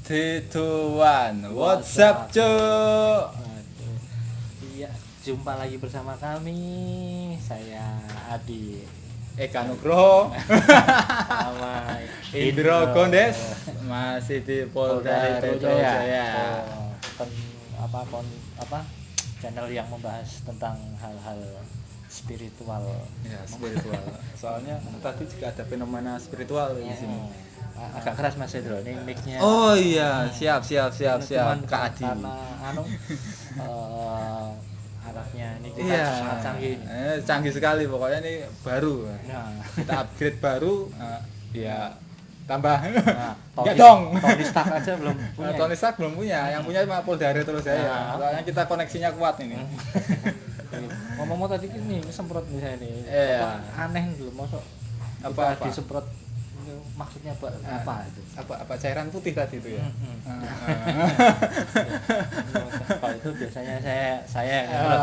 3, 2, 1. What's up, Cuk? Waduh. Iya, jumpa lagi bersama kami. Saya Adi Eka Nugroho sama Indro Gondes masih di Polda Metro Jaya. Channel yang membahas tentang hal-hal spiritual. Ya, spiritual. Soalnya tadi juga ada fenomena spiritual di sini. Agak keras Mas Indro, ini mic-nya. Oh iya, siap Cuman Kak Adi. karena alatnya ini kita Iya, sangat canggih ini. canggih sekali pokoknya ini baru. Nah, Kita upgrade baru, ya tambah. Enggak Tony- dong. Tony Stark aja belum punya. Tony Stark belum punya, yang punya cuma Polda Metro Jaya. Nah. Soalnya kita koneksinya kuat ini. Ngomong tadi ini semprot misalnya nih. Iya. Aneh dulu masuk Apa? disemprot itu maksudnya apa itu? Apa cairan putih tadi itu ya? Kalau itu biasanya saya yang semprot.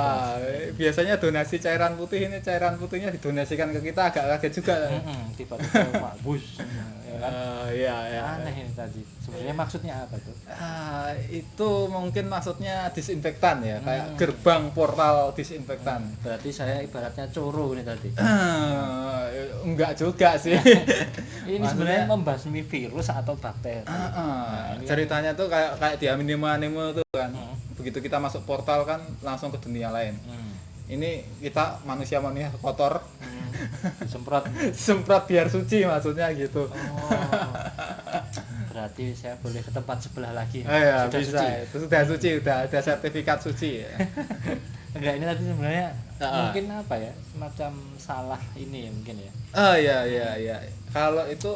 Biasanya donasi cairan putih ini cairan putihnya didonasikan ke kita agak kaget juga. Tiba-tiba Pak Bus ya kan. Iya. Aneh ini tadi. Sebenarnya maksudnya apa tuh? Itu mungkin maksudnya disinfektan ya, kayak gerbang portal disinfektan. Berarti saya ibaratnya coro ini tadi. Enggak juga sih. Ini sebenarnya membasmi virus atau bakteri. Ini Ceritanya tuh kayak di anime tuh kan. Begitu kita masuk portal kan langsung ke dunia lain. Ini kita manusia kotor. Disemprot. Semprot biar suci maksudnya gitu. Berarti saya boleh ke tempat sebelah lagi. Iya, Sudah bisa. suci. Itu sudah suci, udah ada sertifikat suci. Enggak, ini tadi sebenarnya mungkin apa ya? Semacam salah ini ya mungkin ya. Iya. Kalau itu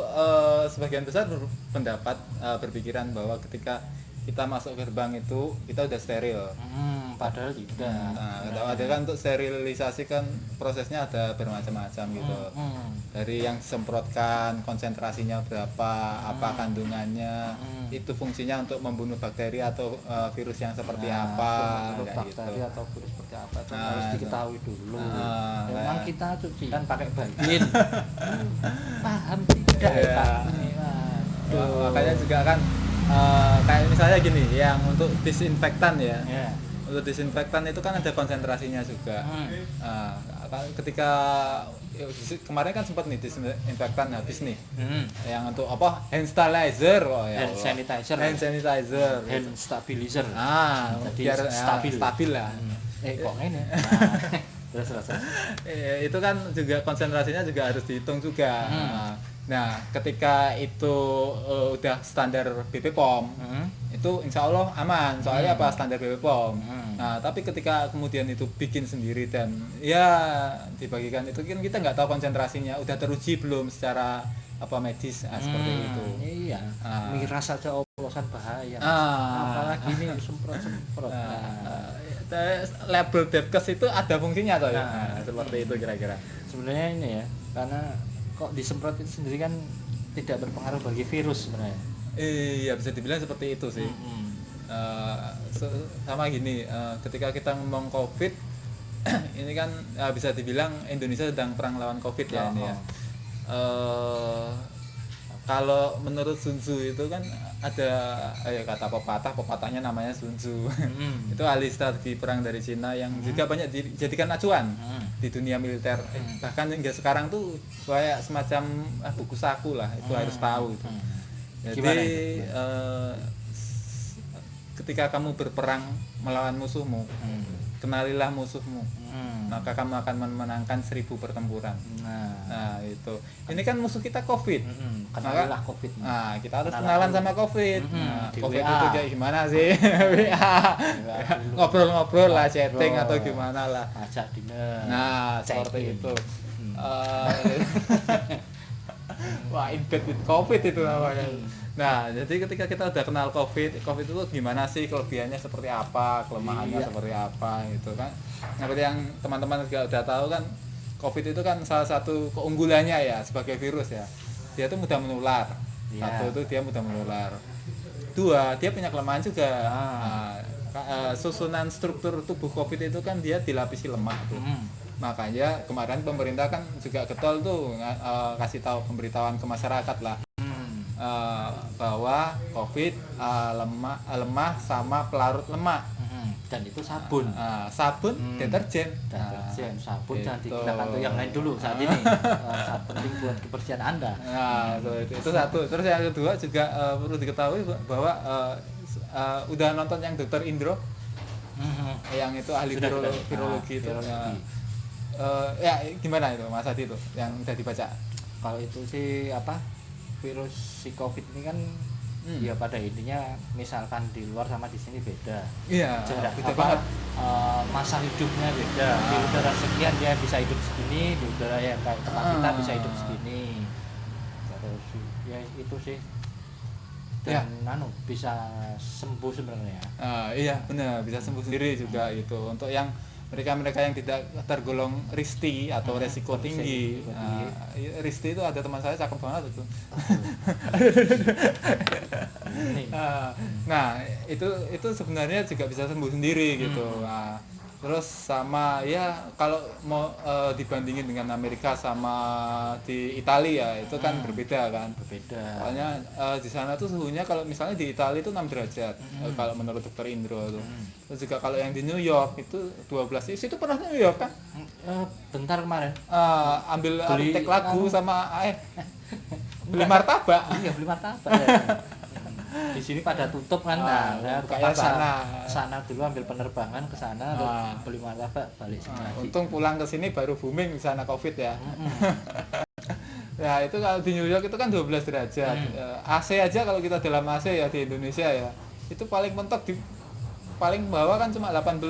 sebagian besar berpendapat berpikiran bahwa ketika kita masuk gerbang itu kita udah steril. Padahal tidak. Ada kan untuk sterilisasi kan prosesnya ada bermacam-macam gitu. Dari yang disemprotkan konsentrasinya berapa, apa kandungannya, itu fungsinya untuk membunuh bakteri atau virus yang seperti apa, kayak Bakteri gitu. atau virus seperti apa itu harus diketahui dulu. Memang kayak- kita cuci kan pakai bayin. Paham tidak Iya. Pak? Ini, Makanya juga kan kayak misalnya gini, yang untuk disinfektan ya. Ya. Untuk disinfektan itu kan ada konsentrasinya juga. Ketika kemarin kan sempat nih disinfektan habis nih. Yang untuk apa? Hand sanitizer. Hand sanitizer. Hand sanitizer. Hand stabilizer. Jadi Biar stabil lah. Kok ini? Terus. Itu kan juga konsentrasinya juga harus dihitung juga. Nah, ketika itu udah standar BPOM, itu insya Allah aman. Soalnya apa, standar BPOM. Nah, tapi ketika kemudian itu bikin sendiri dan ya dibagikan itu kan kita nggak tahu konsentrasinya udah teruji belum secara apa medis seperti itu. Iya. Miras saja oplosan bahaya. Apalagi ini semprot. Label Depkes itu ada fungsinya toh ya. Seperti itu kira-kira. Sebenarnya ini ya, karena kok disemprot itu sendiri kan tidak berpengaruh bagi virus sebenarnya. Iya, bisa dibilang seperti itu sih. Sama gini, ketika kita ngomong COVID, ini kan bisa dibilang Indonesia sedang perang lawan COVID ya ini ya. Kalau menurut Sun Tzu itu kan ada kata pepatahnya namanya Sun Tzu. Itu ahli strategi perang dari Cina yang juga banyak dijadikan acuan di dunia militer. Bahkan hingga sekarang tuh kayak semacam buku saku lah, itu harus tahu itu. Jadi ketika kamu berperang melawan musuhmu, kenalilah musuhmu, maka kamu akan memenangkan 1000 pertempuran. Nah itu, ini kan musuh kita COVID. Kenalilah COVID. Nah, kita harus kenalan sama COVID. COVID WA. itu kayak gimana sih? Ngobrol-ngobrol lah, chatting atau gimana lah. Ajak dinner. Nah, seperti itu. Wah, in bed with COVID itu namanya. Nah, jadi ketika kita udah kenal COVID itu gimana sih, kelebihannya seperti apa, kelemahannya seperti apa gitu kan. Seperti yang teman-teman juga udah tahu kan, COVID itu kan salah satu keunggulannya ya sebagai virus ya. Dia tuh mudah menular. Satu itu dia mudah menular. Dua, dia punya kelemahan juga. Susunan struktur tubuh COVID itu kan dia dilapisi lemak tuh. Makanya kemarin pemerintah kan juga getol tuh kasih tahu pemberitahuan ke masyarakat lah. bahwa COVID lemah sama pelarut lemak. Dan itu sabun. Sabun, deterjen. Sabun gitu. jangan digunakan untuk yang lain dulu saat ini. Sangat penting buat kebersihan Anda. Nah, itu satu. Terus yang kedua juga perlu diketahui bahwa udah nonton yang Dokter Indro, yang itu ahli virologi itu. Ya gimana itu Mas Adi itu yang udah dibaca? Kalau itu sih virus si COVID ini kan ya pada intinya misalkan di luar sama di sini beda. Iya. Jarak Beda banget. Masa hidupnya beda. Di udara sekian dia bisa hidup segini, di udara yang kayak tempat kita bisa hidup segini. Terus ya itu sih. Dan bisa sembuh sebenarnya. Iya benar, bisa sembuh sendiri juga itu. Untuk yang mereka yang tidak tergolong risti atau resiko tinggi. Risti itu ada teman saya cakep banget itu. Nah itu sebenarnya juga bisa sembuh sendiri gitu. Terus sama ya kalau mau dibandingin dengan Amerika sama di Italia itu kan berbeda kan. Berbeda. Soalnya di sana tuh suhunya kalau misalnya di Italia itu 6 derajat kalau menurut Dokter Indro tuh. Terus juga kalau yang di New York itu 12. Situ pernah New York kan? Bentar kemarin. Ambil tek lagu sama beli martabak. Iya, beli martabak ya. Di sini pada tutup kan, kayak sana dulu ambil penerbangan ke sana, terus beli martabak balik sini lagi. Untung pulang ke sini baru booming di sana COVID ya. Ya itu kalau di New York itu kan 12 derajat. AC aja kalau kita dalam AC ya di Indonesia ya, itu paling mentok di paling bawah kan cuma 18.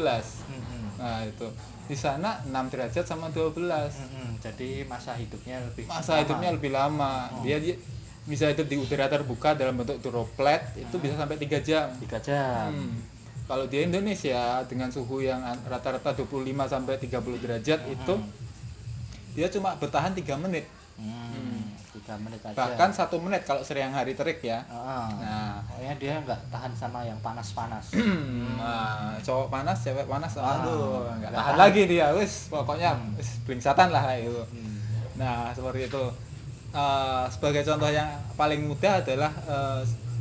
Nah itu di sana 6 derajat sama 12. Jadi masa hidupnya lebih lama. Dia bisa hidup di udara terbuka dalam bentuk droplet itu bisa sampai 3 jam. 3 jam. Kalau di Indonesia dengan suhu yang rata-rata 25 sampai 30 derajat itu dia cuma bertahan 3 menit. 3 menit aja. Bahkan 1 menit kalau siang hari terik ya. Nah, pokoknya dia nggak tahan sama yang panas-panas. Cowok panas, cewek panas, aduh nggak tahan lagi dia. Pokoknya blingsatan lah itu. Nah seperti itu. Sebagai contoh yang paling mudah adalah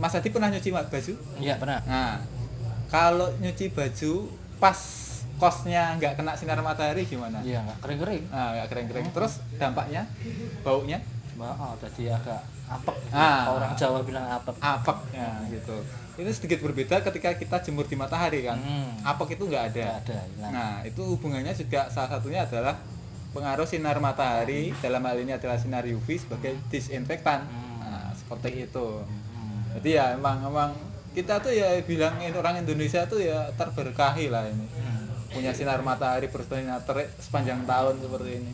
Mas Adi pernah nyuci baju? Iya pernah. Nah kalau nyuci baju pas kosnya nggak kena sinar matahari gimana? Iya nggak kering-kering. Nggak kering-kering. Terus dampaknya, baunya? Jadi agak apek. Orang Jawa bilang apek. Apek ya gitu. Itu sedikit berbeda ketika kita jemur di matahari kan. Apek itu nggak ada. Nah itu hubungannya juga salah satunya adalah pengaruh sinar matahari, dalam hal ini adalah sinar UV sebagai disinfektan. Seperti itu. Jadi ya emang kita tuh ya bilang orang Indonesia tuh ya terberkahi lah ini. Punya sinar matahari bersinar terik sepanjang tahun seperti ini.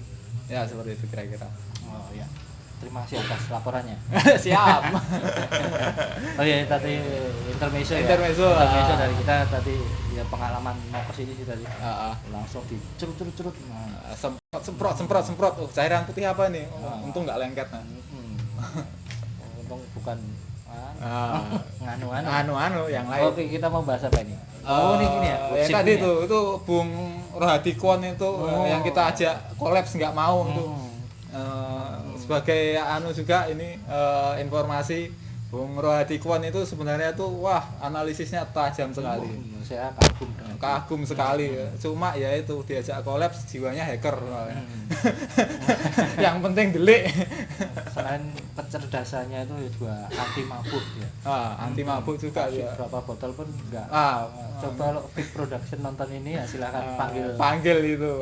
Ya seperti itu kira-kira. Oh ya. Terima kasih atas laporannya. Siap. Oh ya tadi intermezzo dari kita tadi ya pengalaman mau ke sini sih tadi. Langsung dicerut-cerut. Semprot. Cairan putih apa nih? Untung nggak lengket. Untung bukan anu yang lain. Oke, kita mau bahas apa ini? Ini gini ya. Tadi itu Bung Rohadi Kwon itu yang kita ajak kolaps nggak mau itu. Sebagai juga ini informasi Bung Rohadi Kwon itu sebenarnya tuh analisisnya tajam sekali. Saya kagum sekali. Cuma ya itu diajak kolaps jiwanya hacker. Yang penting delik. Selain kecerdasannya itu juga anti mabuk ya. Anti mabuk juga ya. Berapa botol pun enggak. Coba lo Big Production nonton ini ya silakan panggil itu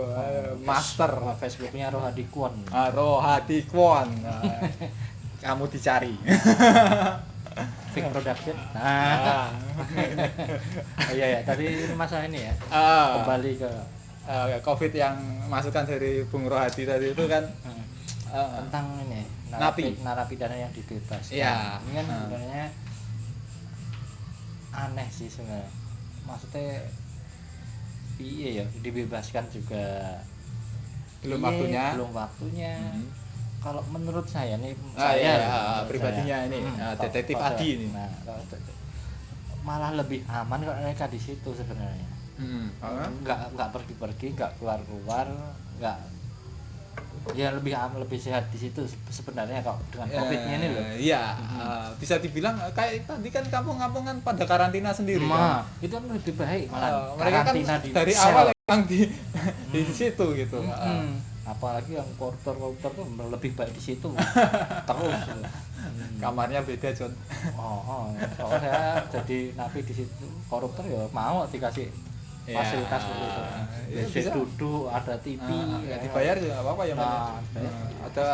master. Facebooknya Rohadi Kwon. Rohadi Kwon. Kamu dicari. Big Production. Iya tadi ini masalah ini ya. Kembali ke COVID yang masukan dari Bung Rohadi tadi itu kan tentang ini narapidana yang dibebaskan. Iya. Ini kan sebenarnya aneh sih sebenarnya. Maksudnya piye ya dibebaskan juga belum waktunya. Kalau menurut saya nih pribadinya ini detektif Adi ini. Malah lebih aman kalau mereka di situ sebenarnya. Nggak pergi-pergi, nggak keluar-keluar, nggak Ya lebih sehat di situ sebenarnya kok dengan Covid-nya ini loh. Iya, bisa dibilang kayak tadi kan kampung-kampung kan pada karantina sendiri kan. Itu kan lebih baik malah Mereka kan karantina di dari sel. awal yang di situ gitu. Apalagi yang koruptor tuh lebih baik di situ. Terus Kamarnya beda, John. Soalnya saya jadi napi di situ koruptor ya mau dikasih fasilitas seperti itu. Ya, Bisa duduk, ada TV, ya dibayar juga nggak apa-apa ya, ada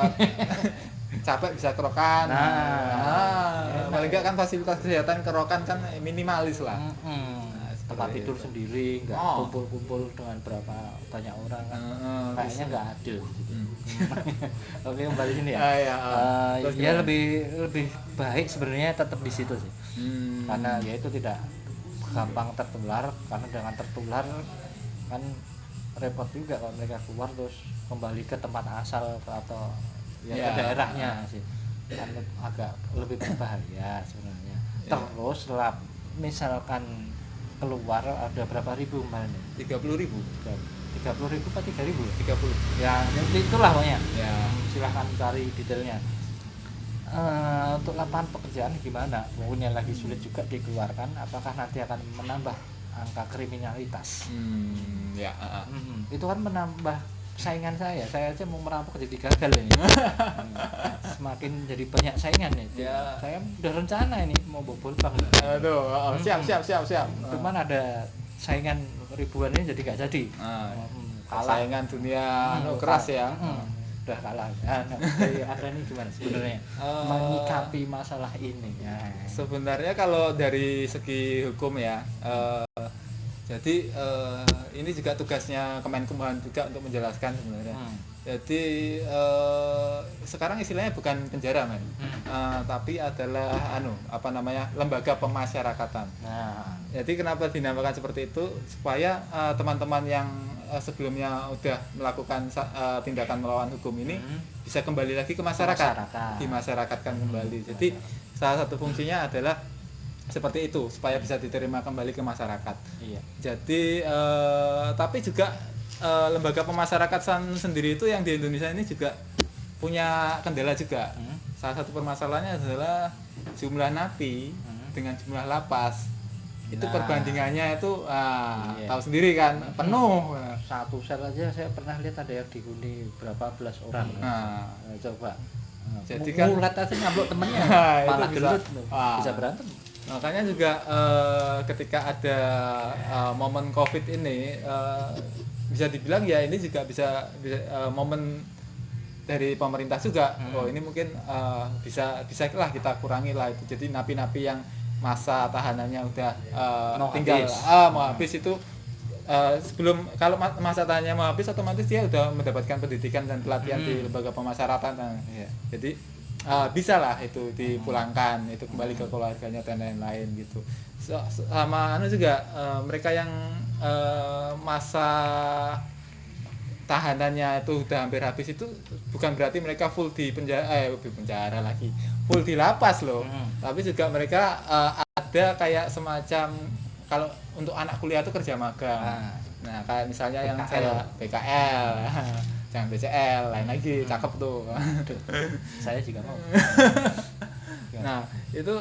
capek bisa kerokan. Paling nggak kan fasilitas kesehatan kerokan kan minimalis lah. Tempat tidur sendiri, nggak kumpul-kumpul dengan berapa banyak orang kan. Kayaknya nggak adil. Oke, kembali sini ya. Ya lebih baik sebenarnya tetap di situ sih. Karena ya itu tidak gampang tertular, karena dengan tertular kan repot juga kalau mereka keluar terus kembali ke tempat asal atau ke daerahnya sih, kan agak lebih berbahaya sebenarnya. Terus misalkan keluar ada berapa ribu kemarin? 30.000. 30.000 apa 3.000? 30. Ya itulah pokoknya. Ya. Silahkan cari detailnya. Untuk lapangan pekerjaan gimana? Mungkin lagi sulit juga dikeluarkan. Apakah nanti akan menambah angka kriminalitas? Itu kan menambah saingan saya. Saya aja mau merampok jadi gagal ini. Semakin jadi banyak saingan nih. Ya. Saya udah rencana ini mau bobol bank. Siap. Cuman ada saingan ribuan ini jadi gak jadi. Kalah. Saingan dunia keras ya. Udah kalah. Ada nih gimana sebenarnya menyikapi masalah ini? Sebenarnya kalau dari segi hukum ya, jadi ini juga tugasnya Kemenkumham juga untuk menjelaskan sebenarnya. Jadi sekarang istilahnya bukan penjara men, tapi adalah lembaga pemasyarakatan. Jadi kenapa dinamakan seperti itu, supaya teman-teman yang sebelumnya udah melakukan tindakan melawan hukum ini bisa kembali lagi ke masyarakat. Dimasyarakatkan kembali. Jadi salah satu fungsinya adalah seperti itu, supaya bisa diterima kembali ke masyarakat. Iya. Jadi tapi juga lembaga pemasyarakatan sendiri itu yang di Indonesia ini juga punya kendala juga. Salah satu permasalahannya adalah jumlah napi dengan jumlah lapas. Itu perbandingannya itu tahu sendiri kan, penuh. Satu sel aja saya pernah lihat ada yang dihuni berapa belas orang. Coba. Jadi kan mulat aja ngamblok temennya, malah gelut bisa berantem. Makanya juga ketika ada momen Covid ini bisa dibilang ya ini juga bisa momen dari pemerintah juga. Ini mungkin bisa lah kita kurangi lah itu. Jadi napi-napi yang masa tahanannya udah tinggal mau habis itu sebelum kalau masa tahanannya mau habis otomatis dia udah mendapatkan pendidikan dan pelatihan di lembaga pemasyarakatan. Jadi bisa lah itu dipulangkan, itu kembali ke keluarganya dan lain-lain gitu. Sama juga mereka yang masa tahanannya itu udah hampir habis itu bukan berarti mereka full di penjara lagi, full di lapas loh. Tapi juga mereka ada kayak semacam kalau untuk anak kuliah itu kerja magang. Nah, kayak misalnya yang saya PKL, jangan BCL, lain lagi, cakep tuh. Saya juga mau. Nah, itu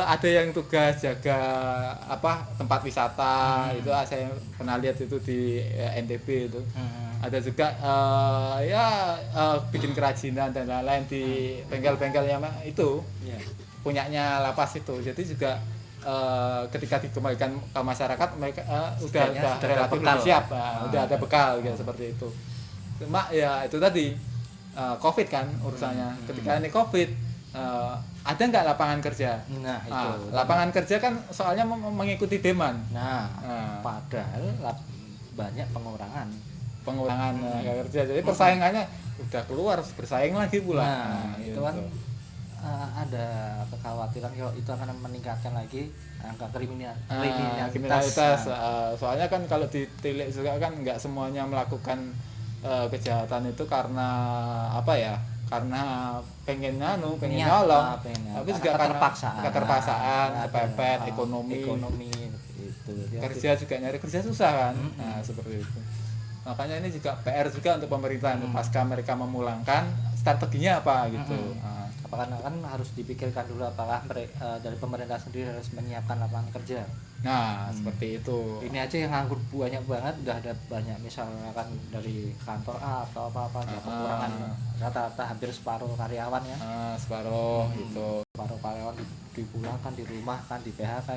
ada yang tugas jaga tempat wisata, itu saya pernah lihat itu di NTB itu. Ada juga bikin kerajinan dan lain-lain di bengkel-bengkel yang itu punyanya lapas itu. Jadi juga ketika dikembalikan ke masyarakat mereka udah relatif siap, udah ada bekal gitu, seperti itu. Cuma ya itu tadi Covid kan urusannya. Ketika ini Covid ada nggak lapangan kerja? Lapangan kerja kan soalnya mengikuti demand. Padahal banyak pengurangan kerja. Jadi persaingannya udah keluar, bersaing lagi pula. Itu kan ada kekhawatiran kalau itu akan meningkatkan lagi angka kriminalitas. Soalnya kan kalau ditilik juga kan nggak semuanya melakukan kejahatan itu karena karena pengen nyolong, tapi juga karena keterpaksaan, kepepet, ekonomi itu. Kerja juga nyari kerja susah kan. Seperti itu. Makanya ini juga PR juga untuk pemerintah untuk pasca mereka memulangkan strateginya apa gitu. Apakah kan harus dipikirkan dulu apakah dari pemerintah sendiri harus menyiapkan lapangan kerja. Nah, seperti itu. Ini aja yang nganggur banyak banget, udah ada banyak misalkan dari kantor A atau apa-apa, ya pengurangan rata-rata hampir separuh karyawan ya. Separuh gitu. Separuh karyawan dipulangkan, dirumahkan, di PHK,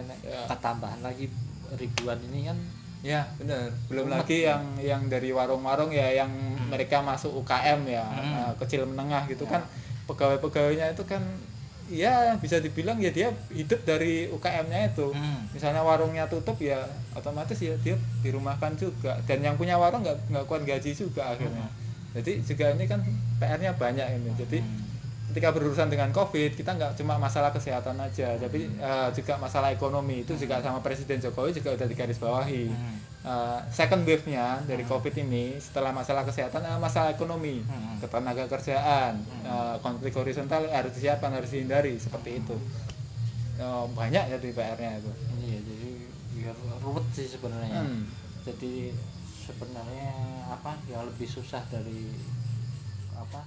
ketambahan lagi ribuan ini kan. Ya benar, belum lagi yang dari warung-warung ya, yang mereka masuk UKM ya, kecil menengah gitu kan, pegawai-pegawainya itu kan ya bisa dibilang ya dia hidup dari UKM-nya itu. Misalnya warungnya tutup ya otomatis ya dia dirumahkan juga, dan yang punya warung nggak kuat gaji juga akhirnya. Jadi juga ini kan PR-nya banyak ini. Jadi ketika berurusan dengan COVID, kita nggak cuma masalah kesehatan aja, tapi juga masalah ekonomi itu juga sama Presiden Jokowi juga udah digarisbawahi. Second wave-nya dari COVID ini setelah masalah kesehatan, masalah ekonomi, ketenaga kerjaan, konflik horizontal harus disiapkan, harus dihindari seperti itu. Banyak jadi PR-nya itu. Iya, jadi ya ruwet sih sebenarnya. Jadi sebenarnya apa yang lebih susah dari apa